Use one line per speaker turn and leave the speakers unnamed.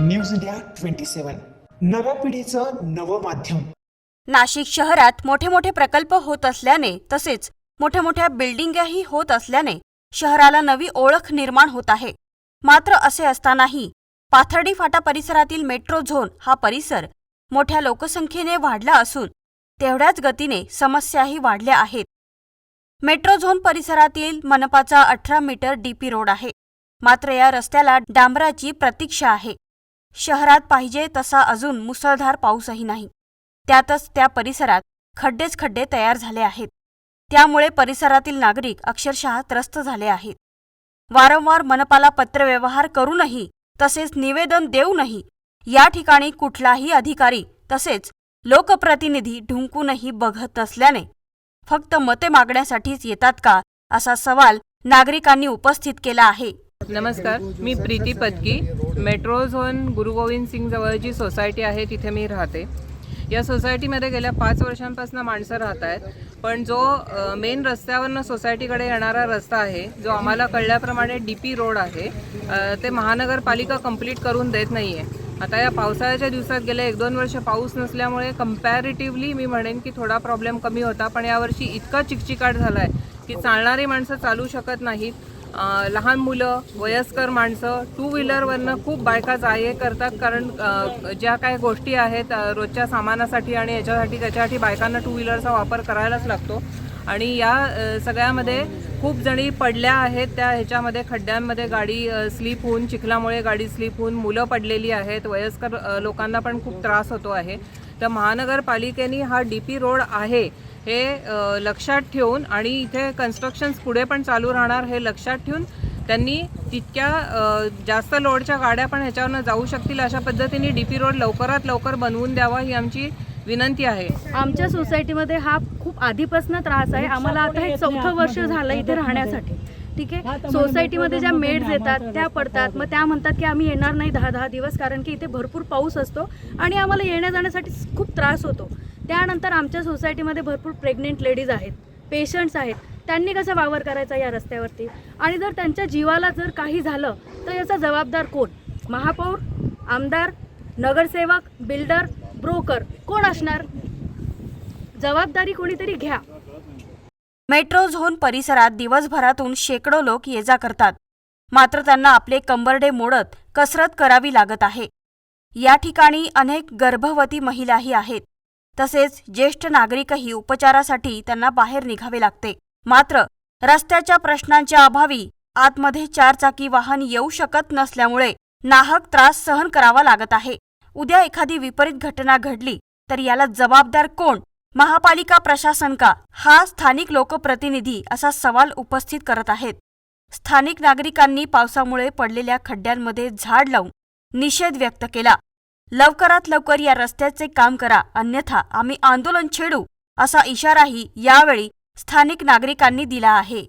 News India 27 नव्या पिढीचं नवं माध्यम।
नाशिक शहरात मोठे मोठे प्रकल्प होत असल्याने तसेच मोठ्या मोठ्या बिल्डिंगही होत असल्याने शहराला नवी ओळख निर्माण होत आहे। मात्र असे असतानाही पाथर्डी फाटा परिसरातील मेट्रो झोन हा परिसर मोठ्या लोकसंख्येने वाढला असून तेवढ्याच गतीने समस्याही वाढल्या आहेत। मेट्रो झोन परिसरातील मनपाचा 18 मीटर डीपी रोड आहे, मात्र या रस्त्याला डांबराची प्रतीक्षा आहे। शहरात पाहिजे तसा अजून मुसळधार पाऊसही नाही, त्यातच त्या परिसरात खड्डेच खड्डे तयार झाले आहेत। त्यामुळे परिसरातील नागरिक अक्षरशः त्रस्त झाले आहेत। वारंवार मनपाला पत्रव्यवहार करूनही तसेच निवेदन देऊनही या ठिकाणी कुठलाही अधिकारी तसेच लोकप्रतिनिधी ढुंकूनही बघत नसल्याने फक्त मते मागण्यासाठीच येतात का असा सवाल नागरिकांनी उपस्थित केला आहे।
नमस्कार, मी प्रीती पत्की, मेट्रो झोन गुरु गोविंद सिंग जवळची सोसायटी आहे तिथे मी राहते। या सोसायटीमध्ये गेल्या 5 वर्षांपासून माणसं राहत आहेत, पण जो मेन रस्त्यावरनं सोसायटीकडे येणारा रस्ता आहे, जो आम्हाला कळल्याप्रमाणे डीपी रोड आहे, ते महानगरपालिका कंप्लीट करून देत नाही आहे। आता या पावसाळ्याच्या दिवसात गेले 1-2 वर्ष पाऊस नसल्यामुळे कंपॅरेटिव्हली मी म्हणेन की थोडा प्रॉब्लेम कमी होता, पण यावर्षी इतका चिकचिकाट झाला आहे की चालणारी माणसं चालू शकत नाहीत। लहान मुलं, वयस्कर माणसं, 2 व्हीलरवरनं खूप बायका जा-ये करतात, कारण ज्या काही गोष्टी आहेत रोजच्या सामानासाठी आणि याच्यासाठी त्याच्यासाठी बायकांना 2 व्हीलरचा वापर करायलाच लागतो। आणि या सगळ्यामध्ये खूप जणी पडल्या आहेत, त्या ह्याच्यामध्ये खड्ड्यांमध्ये गाडी स्लिप होऊन, चिखलामुळे गाडी स्लिप होऊन मुलं पडलेली आहेत, वयस्कर लोकांना पण खूप त्रास होतो आहे। तर महानगरपालिकेने हा डीपी रोड आहे हे लक्षात ठेवून आणि इथे कन्स्ट्रक्शन्स पुढे पण चालू राहणार हे लक्षात ठेवून त्यांनी तितक्या जास्त लोडच्या गाड्या पण ह्याच्यावरनं जाऊ शकतील अशा पद्धतीने डीपी रोड लवकरात लवकर बनवून द्यावा ही आमची विनंती आहे।
आमच्या सोसायटीमध्ये हा खूप आधीपासून त्रास आहे। आम्हाला आता हे 4थं वर्ष झालं इथे राहण्यासाठी। ठीक आहे, सोसायटीमध्ये ज्या मेड्स येतात त्या पडतात, मग त्या म्हणतात की आम्ही येणार नाही 10-10 दिवस, कारण की इथे भरपूर पाऊस असतो आणि आम्हाला येण्या जाण्यासाठी खूप त्रास होतो। त्यानंतर आमच्या सोसायटीमध्ये भरपूर प्रेग्नेंट लेडीज आहेत, पेशंट्स आहेत, त्यांनी कसा वावर करायचा या रस्त्यावरती? आणि जर त्यांच्या जीवाला जर काही झालं तर याचा जबाबदार कोण? महापौर, आमदार, नगरसेवक, बिल्डर, ब्रोकर कोण असणार? जबाबदारी कोणीतरी घ्या।
मेट्रो झोन परिसरात दिवसभरातून शेकडो लोक ये जा करतात, मात्र त्यांना आपले कंबरडे मोडत कसरत करावी लागत आहे। या ठिकाणी अनेक गर्भवती महिलाही आहेत, तसेच ज्येष्ठ नागरिकही उपचारासाठी त्यांना बाहेर निघावे लागते। मात्र रस्त्याच्या प्रश्नांच्या अभावी आतमध्ये 4 चाकी वाहन येऊ शकत नसल्यामुळे नाहक त्रास सहन करावा लागत आहे। उद्या एखादी विपरीत घटना घडली तर याला जबाबदार कोण? महापालिका प्रशासन का? हा स्थानिक लोकप्रतिनिधी असा सवाल उपस्थित करत आहेत। स्थानिक नागरिकांनी पावसामुळे पडलेल्या खड्ड्यांमध्ये झाड लावून निषेध व्यक्त केला। लवकरात लवकर या रस्त्याचे काम करा, अन्यथा आम्ही आंदोलन छेडू असा इशाराही यावेळी स्थानिक नागरिकांनी दिला आहे।